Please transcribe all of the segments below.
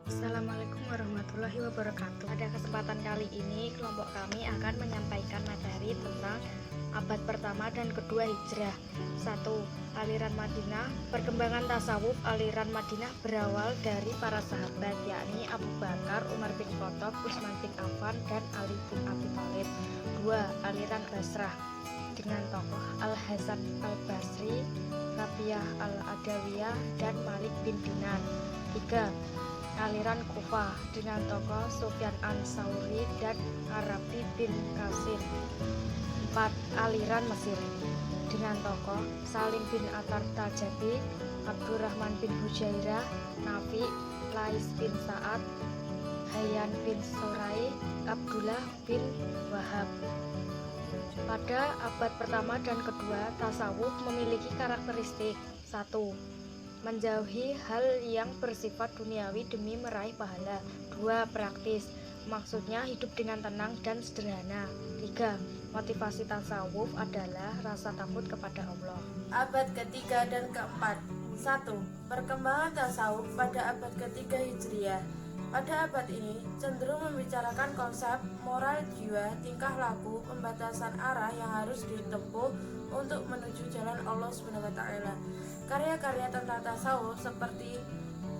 Assalamualaikum warahmatullahi wabarakatuh. Pada kesempatan kali ini, kelompok kami akan menyampaikan materi tentang abad pertama dan kedua Hijrah. 1. Aliran Madinah. Perkembangan tasawuf aliran Madinah berawal dari para sahabat, yakni Abu Bakar, Umar bin Khattab, Utsman bin Affan, dan Ali bin Abi Thalib. 2. Aliran Basrah dengan tokoh Al-Hasan Al-Basri, Rabi'ah Al-Adawiyah, dan Malik bin Dinar. 3. Aliran Kufah dengan tokoh Sufyan An-Tsauri dan Arabi bin Qasim. 4. Aliran Mesir dengan tokoh Salim bin At-Tajabi, Abdurrahman bin Hujairah, Nafi, Lais bin Sa'ad, Hayyan bin Surai, Abdullah bin Wahab. Pada abad pertama dan kedua, tasawuf memiliki karakteristik: 1. Menjauhi hal yang bersifat duniawi demi meraih pahala. 2. Praktis, maksudnya hidup dengan tenang dan sederhana. 3. Motivasi tasawuf adalah rasa takut kepada Allah. Abad ketiga dan keempat. 1. Perkembangan tasawuf pada abad ketiga Hijriah. Pada abad ini cenderung membicarakan konsep moral jiwa, tingkah laku, pembatasan arah yang harus ditempuh untuk menuju jalan Allah SWT. Karya-karya tentang tasawuf seperti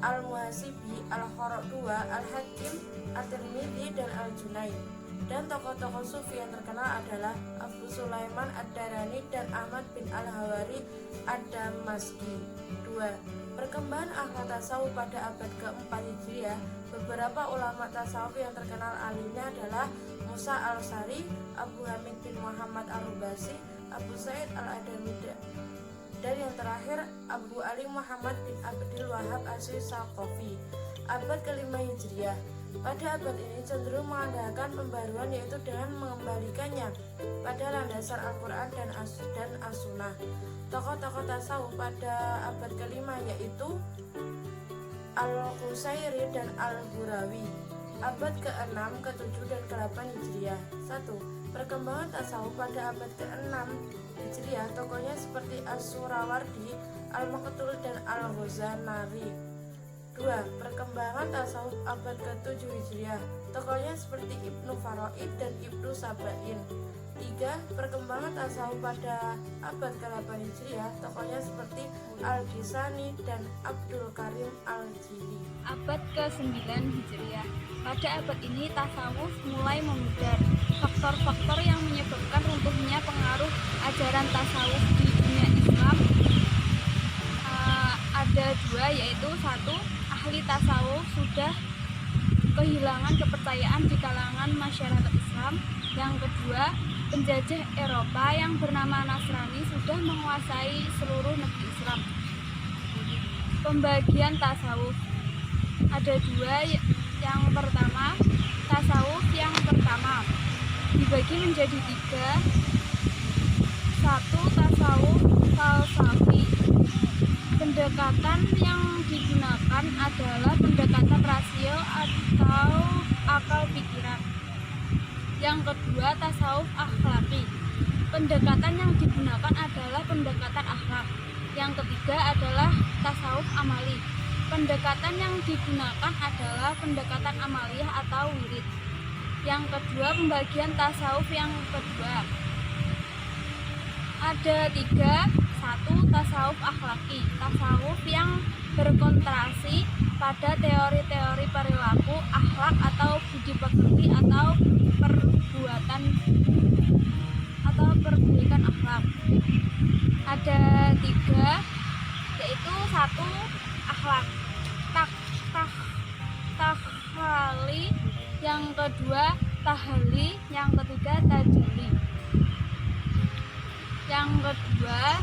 Al-Muhasibi, Al-Kharaq-II, Al-Hakim, At-Tirmidzi, dan Al-Junaid. Dan tokoh-tokoh sufi yang terkenal adalah Abu Sulaiman Ad-Darani dan Ahmad bin Al-Hawari Ad-Damaski. 2. Perkembangan akhlak tasawuf pada abad keempat Hijriah. Beberapa ulama tasawuf yang terkenal alimnya adalah Musa Al-Sari, Abu Hamid bin Muhammad Al-Rubasi, Abu Said Al-Adami, dan yang terakhir Abu Ali Muhammad bin Abdul Wahab As-Saqafi. Abad kelima Hijriah. Pada abad ini cenderung mengandalkan pembaruan, yaitu dengan mengembalikannya pada landasan Al-Quran dan As-Sunnah. Tokoh-tokoh tasawuf pada abad kelima yaitu Al-Qusairi dan Al-Hurawi. Abad ke-6, ke-7, dan ke-8 Hijriah. 1. Perkembangan tasawuf pada abad ke-6 Hijriah. Tokohnya seperti As-Surawardi, Al-Maqtul, dan Al-Ghazanari. 2. Perkembangan tasawuf abad ke-7 Hijriah. Tokohnya seperti Ibnu Faraid dan Ibnu Sabain. 3. Perkembangan tasawuf pada abad ke-8 Hijriah. Tokohnya seperti Al-Ghizani dan Abdul Karim Al-Jili. Abad ke-9 Hijriah. Pada abad ini tasawuf mulai memudar. Faktor-faktor yang menyebabkan runtuhnya pengaruh ajaran tasawuf di dunia Islam ada dua, yaitu 1. Ahli tasawuf sudah kehilangan kepercayaan di kalangan masyarakat Islam. Yang kedua, penjajah Eropa yang bernama Nasrani sudah menguasai seluruh negeri Islam. Pembagian tasawuf ada dua. Yang pertama, tasawuf yang pertama dibagi menjadi 3. 1. Tasawuf falsafi. Pendekatan yang digunakan adalah pendekatan rasio atau akal pikiran. Yang kedua, tasawuf akhlaki. Pendekatan yang digunakan adalah pendekatan akhlak. Yang ketiga adalah tasawuf amali. Pendekatan yang digunakan adalah pendekatan amaliyah atau wirid. Yang kedua, pembagian tasawuf yang kedua ada 3. 1. Tasawuf akhlaki. Tasawuf yang berkonsentrasi pada teori-teori perilaku, akhlak atau budi pekerti atau perbuatan akhlak. Ada 3, yaitu 1. Akhlak takhali, yang kedua tahali, yang ketiga tajali. Yang kedua,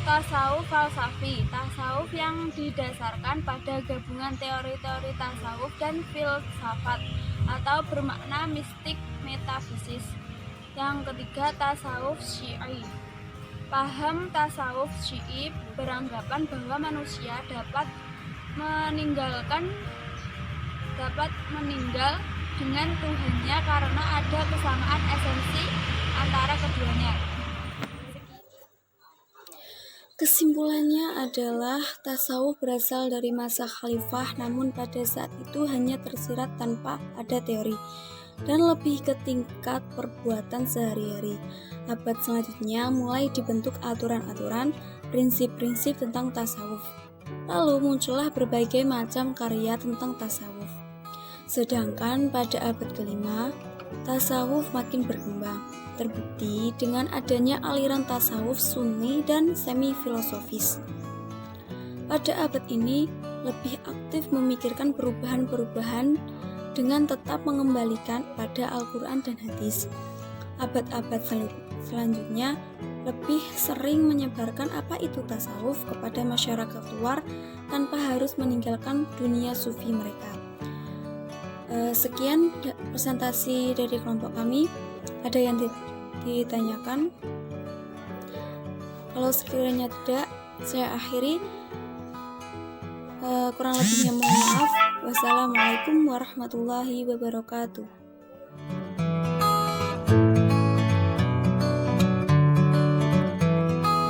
tasawuf falsafi. Tasawuf yang didasarkan pada gabungan teori-teori tasawuf dan filsafat atau bermakna mistik metafisis. Yang ketiga, tasawuf syi'i. Paham tasawuf syi'i beranggapan bahwa manusia dapat meninggal dengan Tuhannya karena ada kesamaan esensi antara keduanya. Kesimpulannya adalah tasawuf berasal dari masa khalifah, namun pada saat itu hanya tersirat tanpa ada teori dan lebih ke tingkat perbuatan sehari-hari. Abad selanjutnya mulai dibentuk aturan-aturan, prinsip-prinsip tentang tasawuf. Lalu muncullah berbagai macam karya tentang tasawuf. Sedangkan pada abad kelima, tasawuf makin berkembang. Terbukti dengan adanya aliran tasawuf sunni dan semi-filosofis. Pada abad ini, lebih aktif memikirkan perubahan-perubahan dengan tetap mengembalikan pada Al-Quran dan hadis. Abad-abad selanjutnya lebih sering menyebarkan apa itu tasawuf kepada masyarakat luar tanpa harus meninggalkan dunia sufi mereka. Sekian presentasi dari kelompok kami. Ada yang ditanyakan? Kalau sekiranya tidak, saya akhiri. Kurang lebihnya mohon maaf. Wassalamualaikum warahmatullahi wabarakatuh.